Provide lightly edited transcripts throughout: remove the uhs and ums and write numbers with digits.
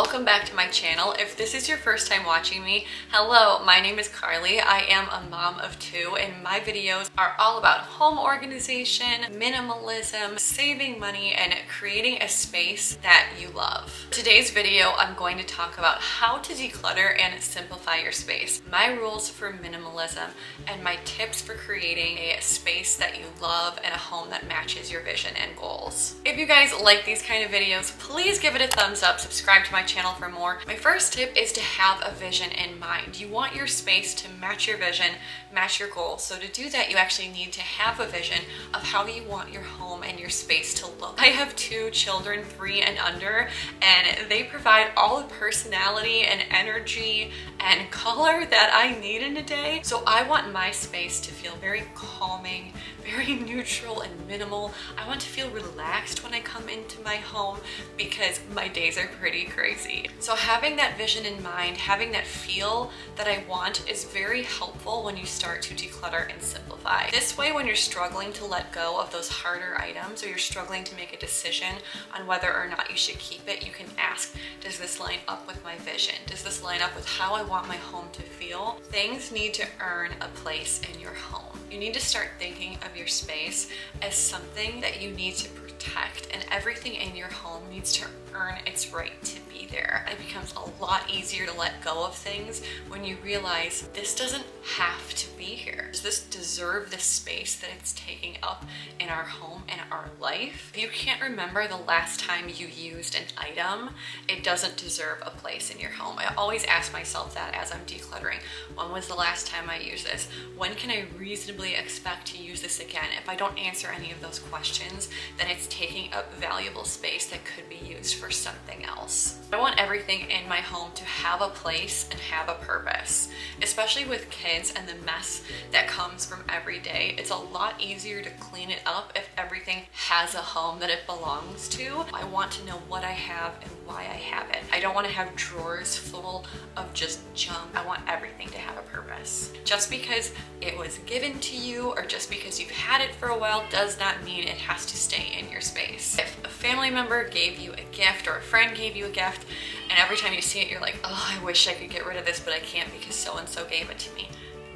welcome back to my channel. If this is your first time watching me, hello, my name is Carly. I am a mom of two and my videos are all about home organization, minimalism, saving money, and creating a space that you love. Today's video, I'm going to talk about how to declutter and simplify your space, my rules for minimalism, and my tips for creating a space that you love and a home that matches your vision and goals. If you guys like these kind of videos, please give it a thumbs up, subscribe to my channel for more. My first tip is to have a vision in mind. You want your space to match your vision, match your goals. So to do that, you actually need to have a vision of how you want your home and your space to look. I have two children, 3 and under, and they provide all the personality and energy and color that I need in a day. So I want my space to feel very calming, very neutral and minimal. I want to feel relaxed when I come into my home because my days are pretty crazy. So having that vision in mind, having that feel that I want is very helpful when you start to declutter and simplify. This way, when you're struggling to let go of those harder items or you're struggling to make a decision on whether or not you should keep it, you can ask, does this line up with my vision? Does this line up with how I want my home to feel? Things need to earn a place in your home. You need to start thinking of your space as something that you need to protect, and everything in your home needs to earn its right to be there. It becomes a lot easier to let go of things when you realize this doesn't have to be here. Does this deserve the space that it's taking up in our home and our life? If you can't remember the last time you used an item, it doesn't deserve a place in your home. I always ask myself that as I'm decluttering. When was the last time I used this? When can I reasonably expect to use this again? If I don't answer any of those questions, then it's taking up valuable space that could be used for something else. I want everything in my home to have a place and have a purpose, especially with kids and the mess that comes from every day. It's a lot easier to clean it up if everything has a home that it belongs to. I want to know what I have and why I have it. I don't want to have drawers full of just junk. I want everything to have a purpose. Just because it was given to you or just because you've had it for a while does not mean it has to stay in your space. If a family member gave you a gift or a friend gave you a gift and every time you see it you're like, oh, I wish I could get rid of this but I can't because so-and-so gave it to me.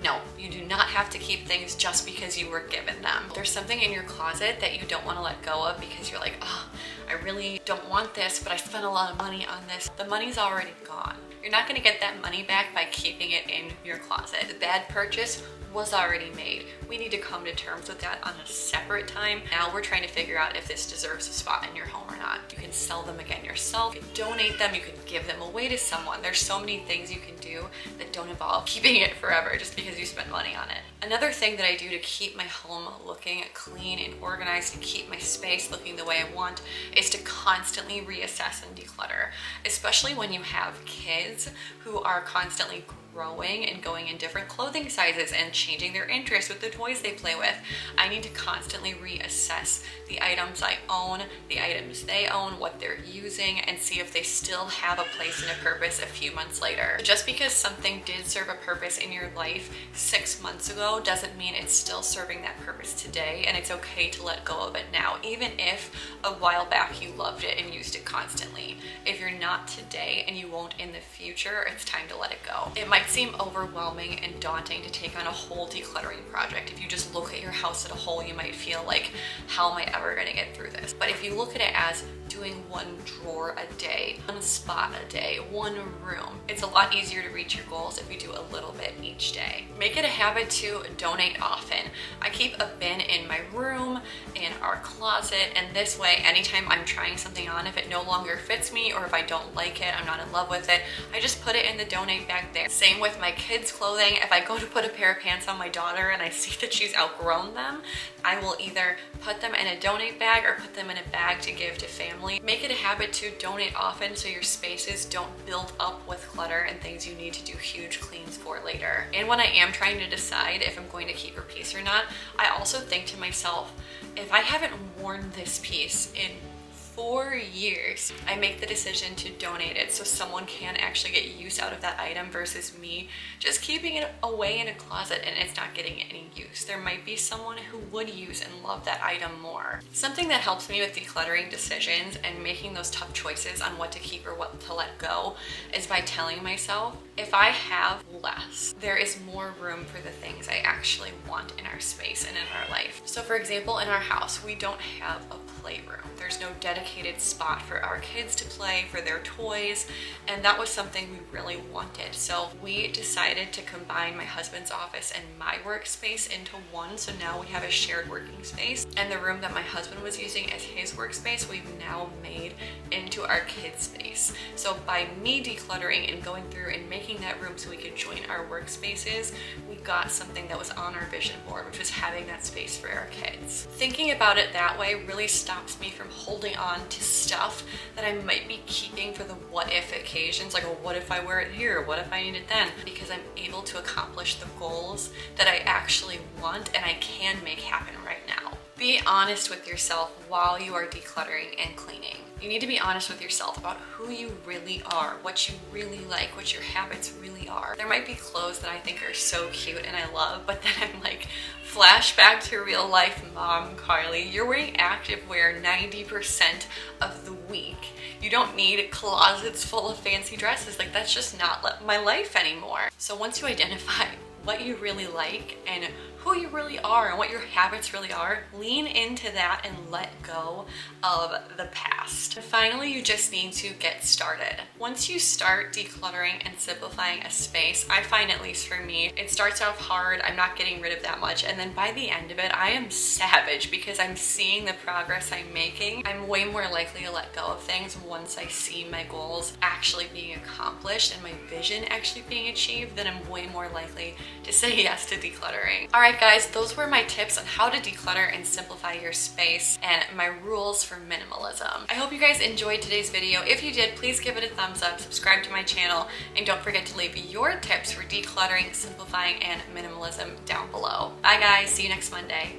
No, you do not have to keep things just because you were given them. There's something in your closet that you don't want to let go of because you're like, oh, I really don't want this, but I spent a lot of money on this. The money's already gone. You're not going to get that money back by keeping it in your closet. The bad purchase was already made. We need to come to terms with that on a separate time. Now we're trying to figure out if this deserves a spot in your home or not. You can sell them again yourself, you can donate them, you can give them away to someone. There's so many things you can do that don't involve keeping it forever just because you spent money on it. Another thing that I do to keep my home looking clean and organized and keep my space looking the way I want is to constantly reassess and declutter, especially when you have kids who are constantly growing and going in different clothing sizes and changing their interests with the toys they play with. I need to constantly reassess the items I own, the items they own, what they're using, and see if they still have a place and a purpose a few months later. Just because something did serve a purpose in your life 6 months ago doesn't mean it's still serving that purpose today, and it's okay to let go of it now, even if a while back you loved it and used it constantly. If you're not today and you won't in the future, it's time to let it go. It might seem overwhelming and daunting to take on a whole decluttering project. If you just look at your house as a whole, you might feel like, how am I ever going to get through this? But if you look at it as doing one drawer a day, one spot a day, one room, it's a lot easier to reach your goals if you do a little bit each day. Make it a habit to donate often. I keep a bin in my room, in our closet, and this way, anytime I'm trying something on, if it no longer fits me or if I don't like it, I'm not in love with it, I just put it in the donate bag there. Same with my kids' clothing. If I go to put a pair of pants on my daughter and I see that she's outgrown them, I will either put them in a donate bag or put them in a bag to give to family. Make it a habit to donate often so your spaces don't build up with clutter and things you need to do huge cleans for later. And when I am trying to decide if I'm going to keep a piece or not, I also think to myself, if I haven't worn this piece in 4 years, I make the decision to donate it so someone can actually get use out of that item versus me just keeping it away in a closet and it's not getting any use. There might be someone who would use and love that item more. Something that helps me with decluttering decisions and making those tough choices on what to keep or what to let go is by telling myself, if I have less, there is more room for the things I actually want in our space and in our life. So for example, in our house, we don't have a playroom. There's no dedicated spot for our kids to play, for their toys, and that was something we really wanted. So we decided to combine my husband's office and my workspace into one, so now we have a shared working space, and the room that my husband was using as his workspace, we've now made into our kids' space. So by me decluttering and going through and making that room so we could join our workspaces, we got something that was on our vision board, which was having that space for our kids. Thinking about it that way really stops me from holding on to stuff that I might be keeping for the what if occasions, like, oh, what if I wear it here? What if I need it then? Because I'm able to accomplish the goals that I actually want and I can make happen right now. Be honest with yourself while you are decluttering and cleaning. You need to be honest with yourself about who you really are, what you really like, what your habits really are. There might be clothes that I think are so cute and I love, but then I'm like, flashback to real life, Mom Carly, you're wearing activewear 90% of the week. You don't need closets full of fancy dresses. Like, that's just not my life anymore. So once you identify what you really like and who you really are and what your habits really are, lean into that and let go of the past. And finally, you just need to get started. Once you start decluttering and simplifying a space, I find, at least for me, it starts off hard, I'm not getting rid of that much, and then by the end of it, I am savage because I'm seeing the progress I'm making. I'm way more likely to let go of things once I see my goals actually being accomplished and my vision actually being achieved, then I'm way more likely to say yes to decluttering. All right, guys, those were my tips on how to declutter and simplify your space and my rules for minimalism. I hope you guys enjoyed today's video. If you did, please give it a thumbs up, subscribe to my channel, and don't forget to leave your tips for decluttering, simplifying, and minimalism down below. Bye guys, see you next Monday.